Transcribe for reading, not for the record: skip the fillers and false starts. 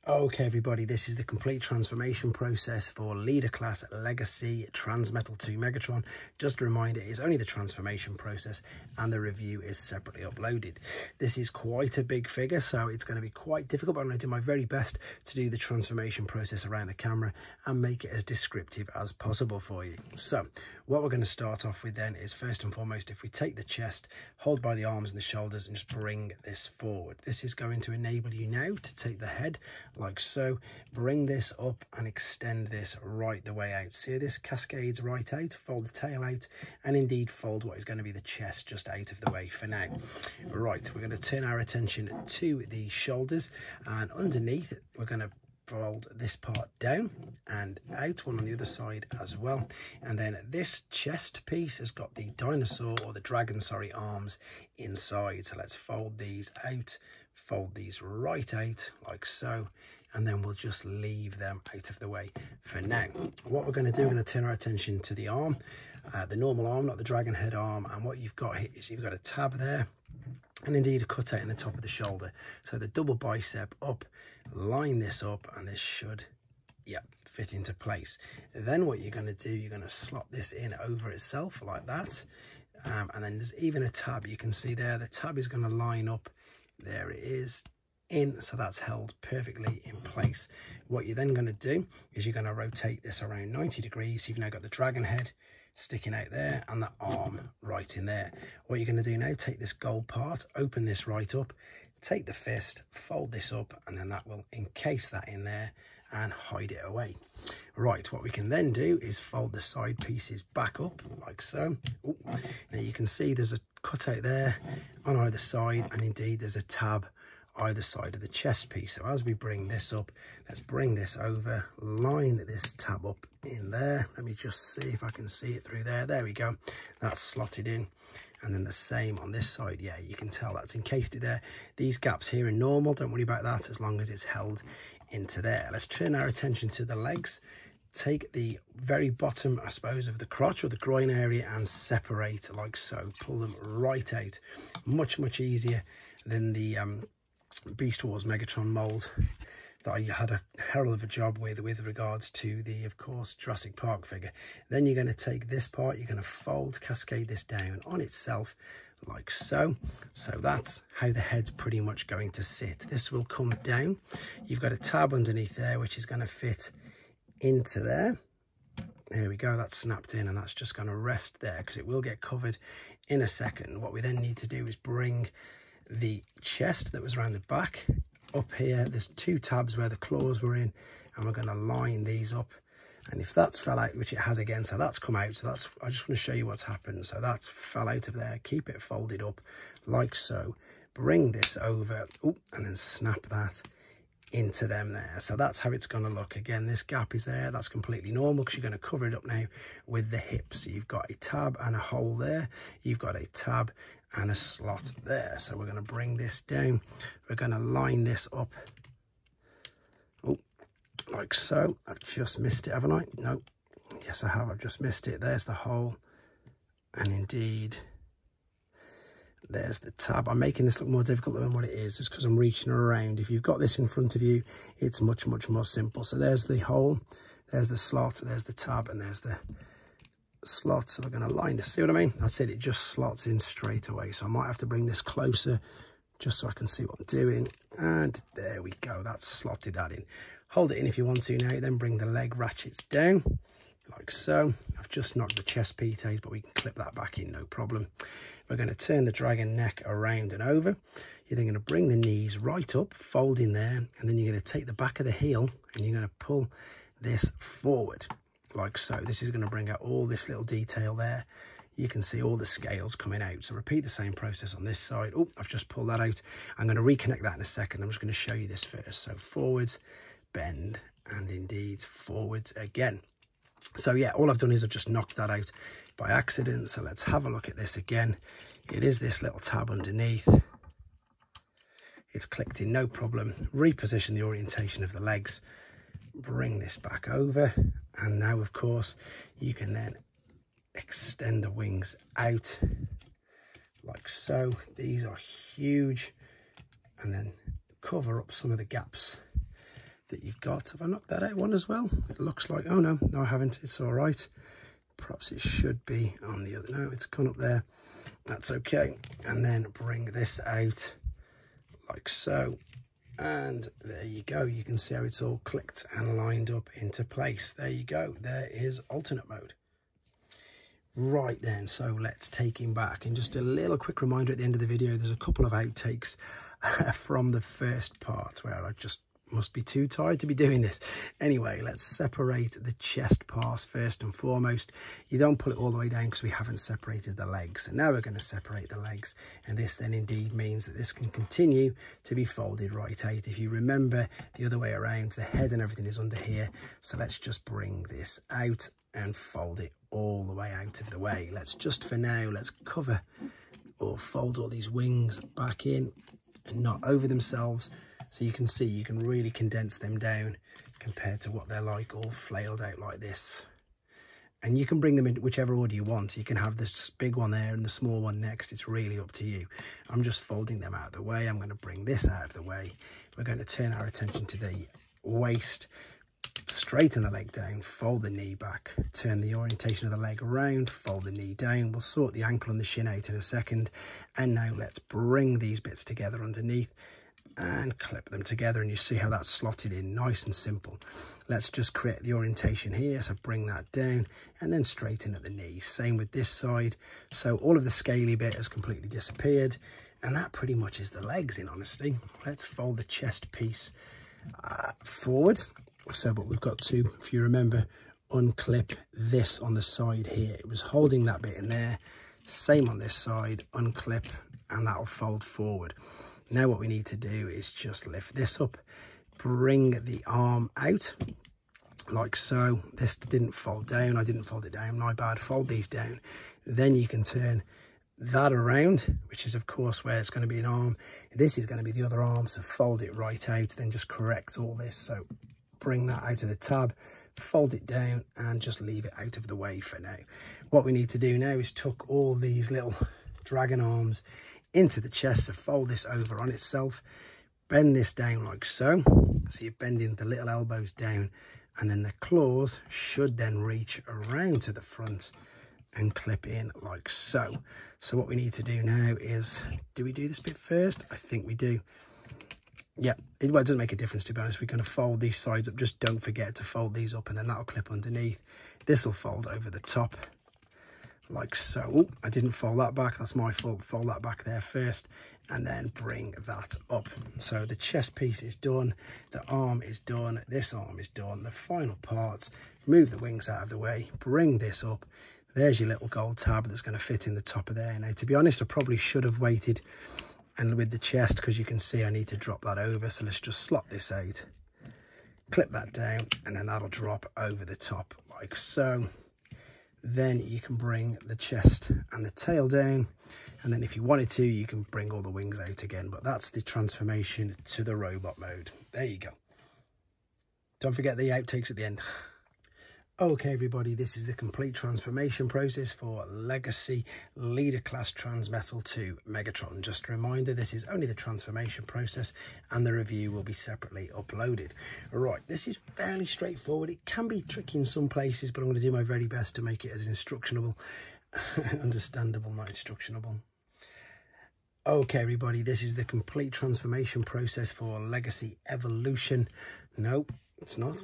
Okay everybody, this is the complete transformation process for Leader Class Legacy Transmetal 2 Megatron. Just a reminder, it is only the transformation process and the review is separately uploaded. This is quite a big figure, so it's going to be quite difficult, but I'm going to do my very best to do the transformation process around the camera and make it as descriptive as possible for you. So what we're going to start off with then is, first and foremost, if we take the chest, hold by the arms and the shoulders and just bring this forward. This is going to enable you now to take the head like so, bring this up and extend this right the way out. See, this cascades right out, fold the tail out, and indeed fold what is going to be the chest just out of the way for now. Right, we're going to turn our attention to the shoulders, and underneath we're going to fold this part down and out, one on the other side as well. And then this chest piece has got the dinosaur, or the dragon, sorry, arms inside. So let's fold these out, fold these right out like so, and then we'll just leave them out of the way for now. What we're going to do, we're going to turn our attention to the arm, the normal arm, not the dragon head arm. And what you've got here is you've got a tab there, and indeed a cutout in the top of the shoulder. So the double bicep up, line this up, and this should, fit into place. Then what you're going to do, you're going to slot this in over itself like that. And then there's even a tab, you can see there, the tab is going to line up, there it is, in, so that's held perfectly in place. What you're then going to do is you're going to rotate this around 90 degrees. You've now got the dragon head sticking out there and the arm right in there. What you're going to do now, take this gold part, open this right up, take the fist, fold this up, and then that will encase that in there and hide it away. Right, what we can then do is fold the side pieces back up like so. Ooh. Now you can see there's a cutout there on either side, and indeed there's a tab either side of the chest piece. So as we bring this up, let's bring this over, line this tab up in there. Let me just see if I can see it through there. There we go, that's slotted in. And then the same on this side. Yeah, you can tell that's encased it there. These gaps here are normal, don't worry about that, as long as it's held into there. Let's turn our attention to the legs. Take the very bottom, I suppose, of the crotch or the groin area and separate like so. Pull them right out. Much easier than the Beast Wars Megatron mold that I had a hell of a job with regards to the, of course, Jurassic Park figure. Then you're going to take this part, you're going to fold, cascade this down on itself like so. So that's how the head's pretty much going to sit. This will come down. You've got a tab underneath there which is going to fit into there. There we go, that's snapped in, and that's just going to rest there because it will get covered in a second. What we then need to do is bring the chest that was around the back up here. There's two tabs where the claws were in, and we're going to line these up. And if that's fell out, which it has again, so that's come out, so that's, I just want to show you what's happened. So that's fell out of there. Keep it folded up like so, bring this over, and then snap that into them there. So that's how it's going to look. Again, this gap is there, that's completely normal because you're going to cover it up now with the hips. So you've got a tab and a hole there, you've got a tab and a slot there. So we're going to bring this down, we're going to line this up like so. I've just missed it, haven't I? No, yes I have, I've just missed it. There's the hole, and indeed there's the tab. I'm making this look more difficult than what it is just because I'm reaching around. If you've got this in front of you, it's much more simple. So there's the hole, there's the slot, there's the tab, and there's the slot. So we're going to line this, see what I mean? That's it, it just slots in straight away. So I might have to bring this closer just so I can see what I'm doing. And there we go, that's slotted that in. Hold it in if you want to now, then bring the leg ratchets down like so. I've just knocked the chest piece out, but we can clip that back in, no problem. We're going to turn the dragon neck around and over. You're then going to bring the knees right up, fold in there, and then you're going to take the back of the heel and you're going to pull this forward like so. This is going to bring out all this little detail there. You can see all the scales coming out. So repeat the same process on this side. Oh, I've just pulled that out. I'm going to reconnect that in a second. I'm just going to show you this first. So forwards, bend, and indeed forwards again. So yeah, all I've done is I've just knocked that out by accident. So let's have a look at this again. It is this little tab underneath. It's clicked in, no problem. Reposition the orientation of the legs. Bring this back over. And now, of course, you can then extend the wings out like so. These are huge. And then cover up some of the gaps that you've got. Have I knocked that out one as well? It looks like, oh no, I haven't. It's all right. Perhaps it should be on the other. No, it's gone up there. That's okay. And then bring this out like so. And there you go. You can see how it's all clicked and lined up into place. There you go. There is alternate mode. Right then, so let's take him back. And just a little quick reminder at the end of the video, there's a couple of outtakes from the first part where I just must be too tired to be doing this. Anyway, let's separate the chest pass first and foremost. You don't pull it all the way down because we haven't separated the legs. And now we're going to separate the legs. And this then indeed means that this can continue to be folded right out. If you remember the other way around, the head and everything is under here. So let's just bring this out and fold it all the way out of the way. Let's just for now, let's cover or fold all these wings back in and not over themselves. So you can see, you can really condense them down compared to what they're like all flailed out like this. And you can bring them in whichever order you want. You can have this big one there and the small one next. It's really up to you. I'm just folding them out of the way. I'm going to bring this out of the way. We're going to turn our attention to the waist, straighten the leg down, fold the knee back, turn the orientation of the leg around, fold the knee down. We'll sort the ankle and the shin out in a second. And now let's bring these bits together underneath and clip them together, and you see how that's slotted in nice and simple. Let's just create the orientation here, so bring that down and then straighten at the knee. Same with this side. So all of the scaly bit has completely disappeared, and that pretty much is the legs in honesty. Let's fold the chest piece forward. So, but we've got to, if you remember, unclip this on the side here. It was holding that bit in there. Same on this side, unclip, and that'll fold forward. Now what we need to do is just lift this up, bring the arm out like so. This didn't fold down. I didn't fold it down. My bad. Fold these down. Then you can turn that around, which is of course where it's going to be an arm. This is going to be the other arm. So fold it right out, then just correct all this. So bring that out of the tab, fold it down and just leave it out of the way for now. What we need to do now is tuck all these little dragon arms into the chest. So fold this over on itself, bend this down like so. So you're bending the little elbows down, and then the claws should then reach around to the front and clip in like so. So what we need to do now is, do we do this bit first? I think we do. Yeah, it doesn't make a difference to be honest. We're going to fold these sides up. Just don't forget to fold these up, and then that'll clip underneath. This will fold over the top like so. Oh, I didn't fold that back. That's my fault. Fold that back there first and then bring that up. So the chest piece is done. The arm is done. This arm is done. The final parts, move the wings out of the way, bring this up. There's your little gold tab that's going to fit in the top of there. Now, to be honest, I probably should have waited and with the chest, because you can see I need to drop that over. So let's just slot this out, clip that down, and then that'll drop over the top like so. Then you can bring the chest and the tail down, and then if you wanted to, you can bring all the wings out again. But that's the transformation to the robot mode. There you go. Don't forget the outtakes at the end. Okay everybody, this is the complete transformation process for Legacy Leader Class Transmetal to Megatron. Just a reminder, this is only the transformation process and the review will be separately uploaded. Right, this is fairly straightforward. It can be tricky in some places, but I'm going to do my very best to make it as instructionable, understandable, not instructionable. Okay everybody, this is the complete transformation process for Legacy Evolution. No, it's not.